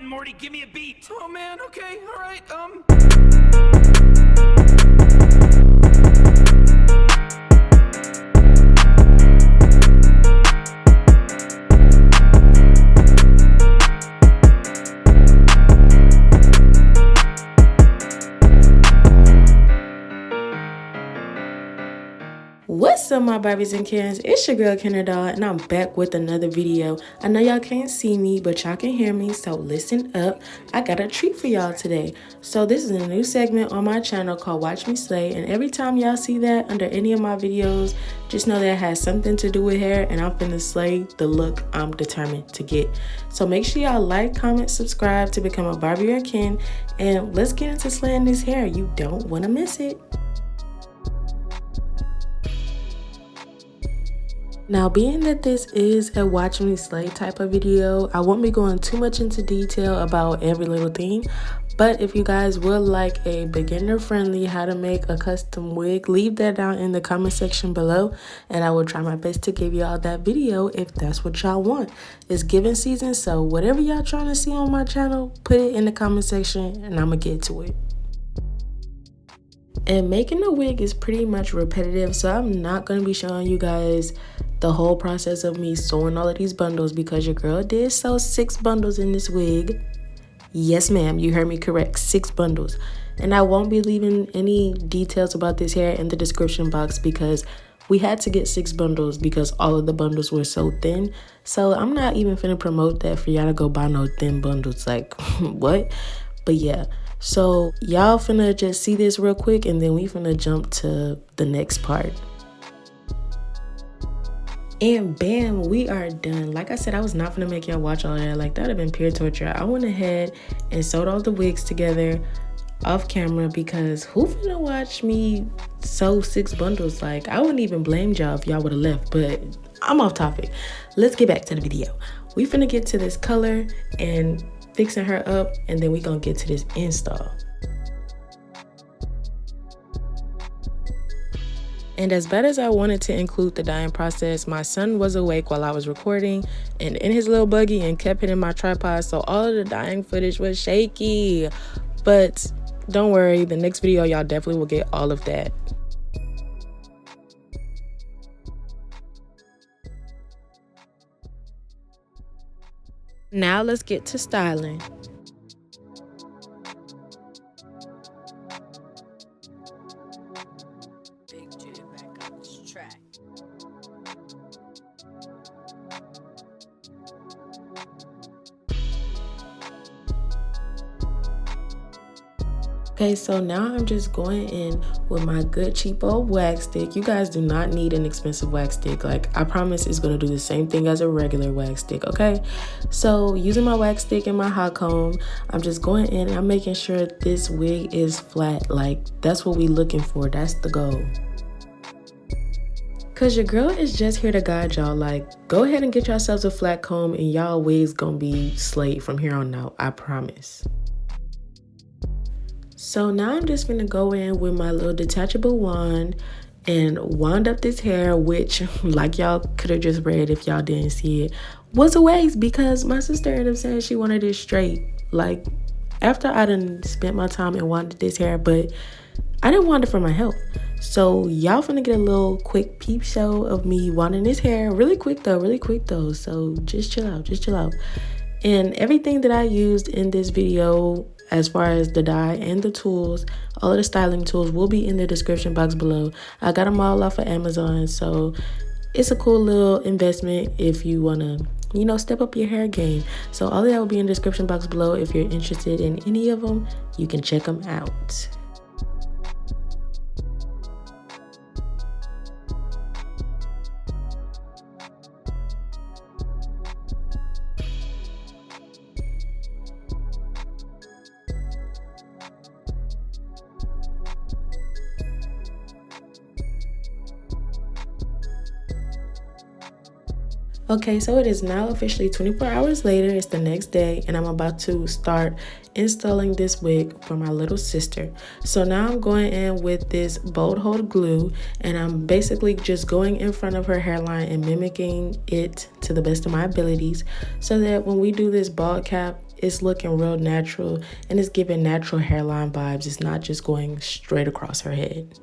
Morty, give me a beat. Oh man, okay, alright, What's up, my Barbies and Kens? It's your girl Kenner Doll, and I'm back with another video. I know y'all can't see me, but y'all can hear me, so listen up. I got a treat for y'all today. So this is a new segment on my channel called Watch Me Slay, and every time y'all see that under any of my videos, just know that it has something to do with hair, and I'm finna slay the look I'm determined to get. So make sure y'all like, comment, subscribe to become a Barbie or Ken, and let's get into slaying this hair. You don't want to miss it. Now, being that this is a watch me slay type of video, I won't be going too much into detail about every little thing, but if you guys would like a beginner friendly how to make a custom wig, leave that down in the comment section below, and I will try my best to give y'all that video if that's what y'all want. It's giving season, so whatever y'all trying to see on my channel, put it in the comment section and I'm gonna get to it. And making a wig is pretty much repetitive, so I'm not going to be showing you guys the whole process of me sewing all of these bundles because your girl did sew 6 bundles in this wig. Yes, ma'am, you heard me correct, 6 bundles. And I won't be leaving any details about this hair in the description box because we had to get 6 bundles because all of the bundles were so thin. So I'm not even finna promote that for y'all to go buy no thin bundles, like what? But yeah. So y'all finna just see this real quick and then we finna jump to the next part. And bam, we are done. Like I said, I was not finna make y'all watch all that. Like, that would have been pure torture. I went ahead and sewed all the wigs together off camera because who finna watch me sew 6 bundles? Like, I wouldn't even blame y'all if y'all would have left, but I'm off topic. Let's get back to the video. We finna get to this color and fixing her up, and then we gonna get to this install. And as bad as I wanted to include the dyeing process, my son was awake while I was recording and in his little buggy and kept hitting my tripod, so all of the dyeing footage was shaky. But don't worry, the next video y'all definitely will get all of that. Now let's get to styling. Big J back on this track. Okay, so now I'm just going in with my good cheap old wax stick. You guys do not need an expensive wax stick. Like, I promise it's gonna do the same thing as a regular wax stick, okay? So using my wax stick and my hot comb, I'm just going in and I'm making sure this wig is flat. Like, that's what we looking for, that's the goal. Cause your girl is just here to guide y'all. Like, go ahead and get yourselves a flat comb and y'all wigs gonna be slayed from here on out, I promise. So now I'm just gonna go in with my little detachable wand and wand up this hair, which, like y'all could have just read if y'all didn't see it, was a waste because my sister ended up saying she wanted it straight. Like, after I done spent my time and wanded this hair, but I didn't want it for my health. So y'all finna get a little quick peep show of me wanding this hair. Really quick though. So just chill out. And everything that I used in this video, as far as the dye and the tools, all of the styling tools will be in the description box below. I got them all off of Amazon, so it's a cool little investment if you want to, you know, step up your hair game. So all of that will be in the description box below. If you're interested in any of them, you can check them out. Okay, so it is now officially 24 hours later. It's the next day and I'm about to start installing this wig for my little sister. So now I'm going in with this bold hold glue and I'm basically just going in front of her hairline and mimicking it to the best of my abilities so that when we do this bald cap, it's looking real natural and it's giving natural hairline vibes. It's not just going straight across her head.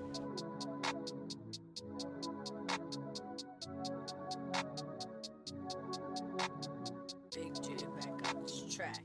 Big J back on this track.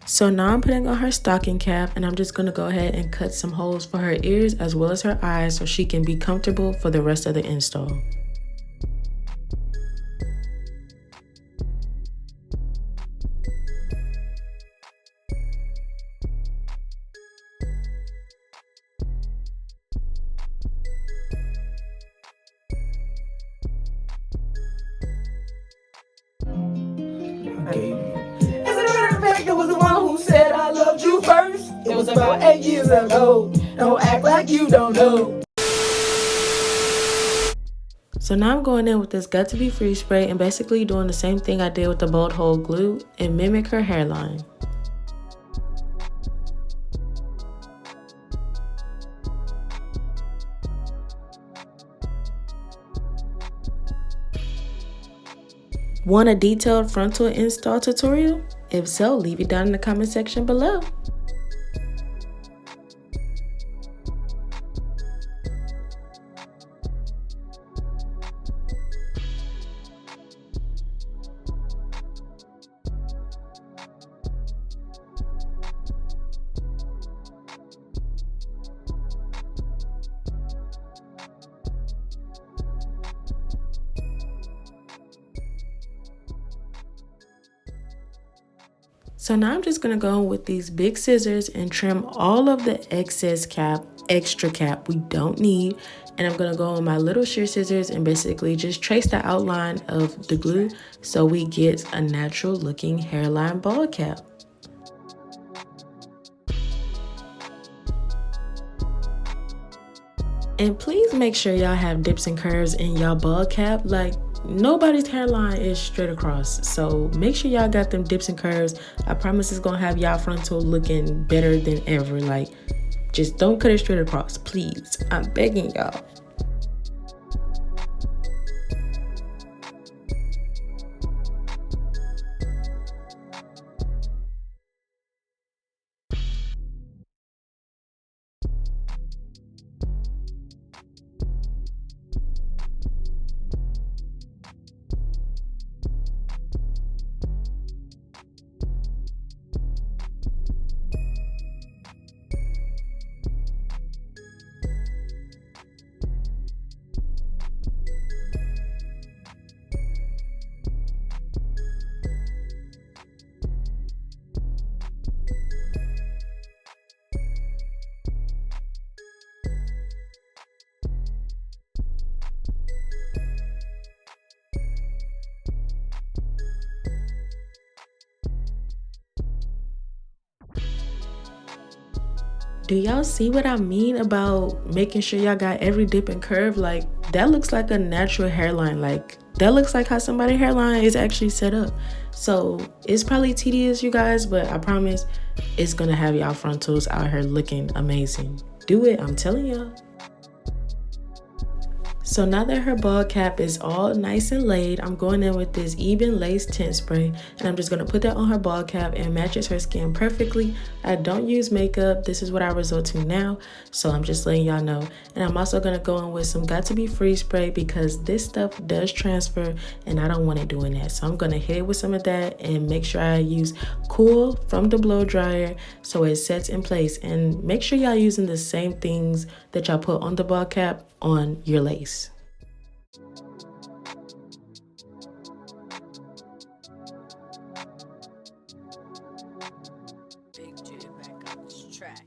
So now I'm putting on her stocking cap and I'm just going to go ahead and cut some holes for her ears as well as her eyes so she can be comfortable for the rest of the install. Okay. As a matter of fact, it was the one who said I loved you first. It was about 8 years ago. Don't act like you don't know. So now I'm going in with this Got To Be Free spray and basically doing the same thing I did with the bold hole glue and mimic her hairline. Want a detailed frontal install tutorial? If so, leave it down in the comment section below. So now I'm just gonna go with these big scissors and trim all of the excess cap, extra cap we don't need. And I'm gonna go with my little shear scissors and basically just trace the outline of the glue so we get a natural looking hairline ball cap. And please make sure y'all have dips and curves in y'all ball cap. Like, nobody's hairline is straight across, so make sure y'all got them dips and curves. I promise it's gonna have y'all frontal looking better than ever. Like, just don't cut it straight across, please. I'm begging y'all. Do y'all see what I mean about making sure y'all got every dip and curve? Like, that looks like a natural hairline. Like, that looks like how somebody's hairline is actually set up. So it's probably tedious, you guys, but I promise it's gonna have y'all frontals out here looking amazing. Do it, I'm telling y'all. So now that her ball cap is all nice and laid, I'm going in with this even lace tint spray and I'm just going to put that on her ball cap and matches her skin perfectly. I don't use makeup. This is what I resort to now, so I'm just letting y'all know. And I'm also going to go in with some Got To Be Free spray because this stuff does transfer and I don't want it doing that. So I'm going to hit it with some of that and make sure I use Cool from the blow dryer so it sets in place. And make sure y'all using the same things that y'all put on the ball cap on your lace. track.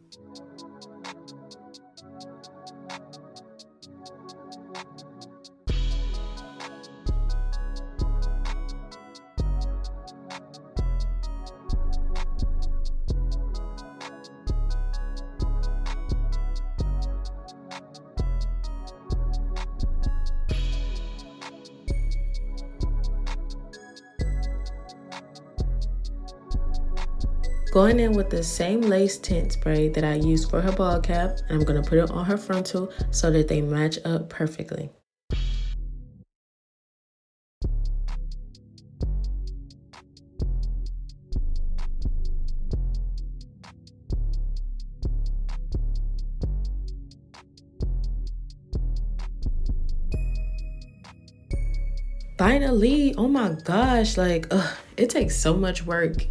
Going in with the same lace tint spray that I used for her ball cap, and I'm going to put it on her frontal so that they match up perfectly. Finally, oh my gosh, like, it takes so much work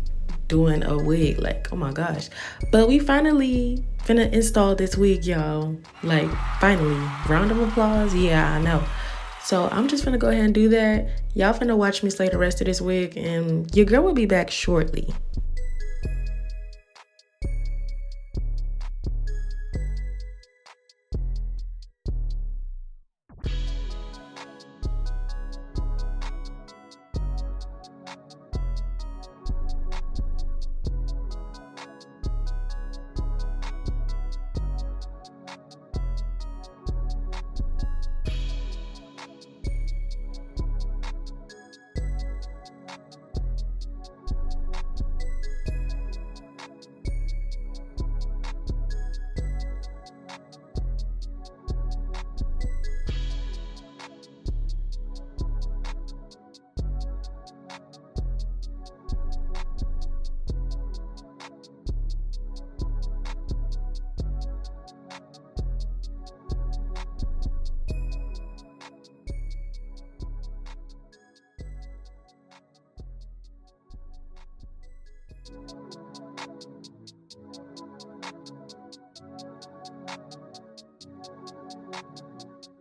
doing a wig, like, oh my gosh. But we finally finna install this wig, y'all. Like, finally, round of applause. Yeah, I know. So I'm just finna go ahead and do that. Y'all finna watch me slay the rest of this wig, and your girl will be back shortly.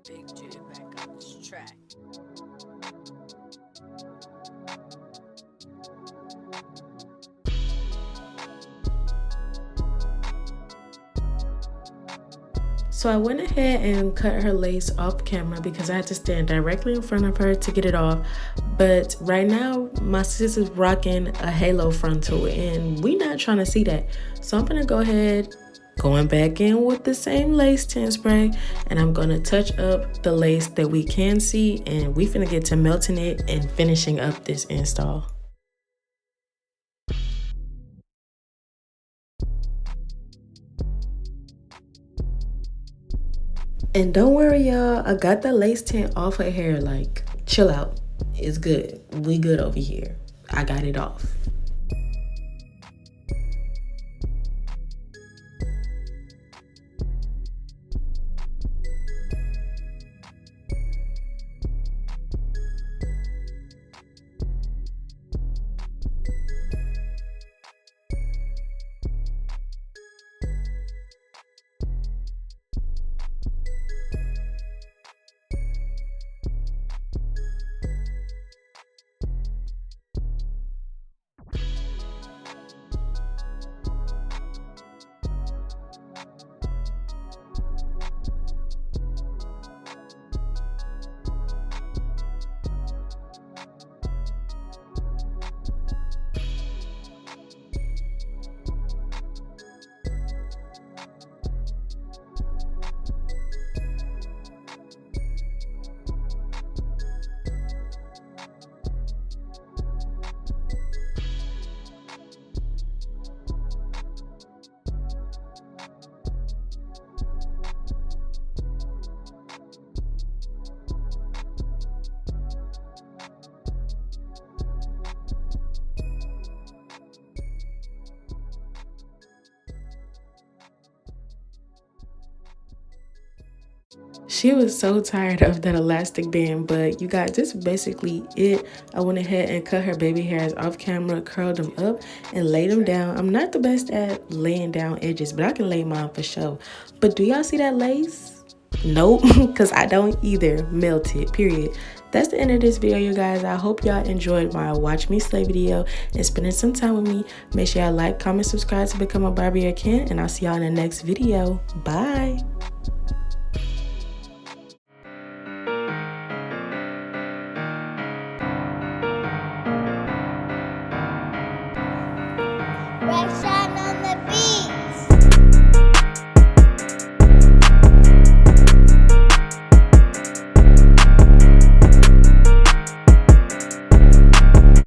Big J back on this track. So I went ahead and cut her lace off camera because I had to stand directly in front of her to get it off. But right now, my sis is rocking a halo frontal and we not trying to see that. So I'm gonna go ahead, going back in with the same lace tint spray, and I'm gonna touch up the lace that we can see, and we finna get to melting it and finishing up this install. And don't worry, y'all, I got the lace tint off her hair. Like, chill out. It's good. We good over here. I got it off. She was so tired of that elastic band, but you guys, this is basically it. I went ahead and cut her baby hairs off camera, curled them up, and laid them down. I'm not the best at laying down edges, but I can lay mine for sure. But do y'all see that lace? Nope, because I don't either. Melted, period. That's the end of this video, you guys. I hope y'all enjoyed my Watch Me Slay video and spending some time with me. Make sure y'all like, comment, subscribe to become a Barbie or Ken, and I'll see y'all in the next video. Bye.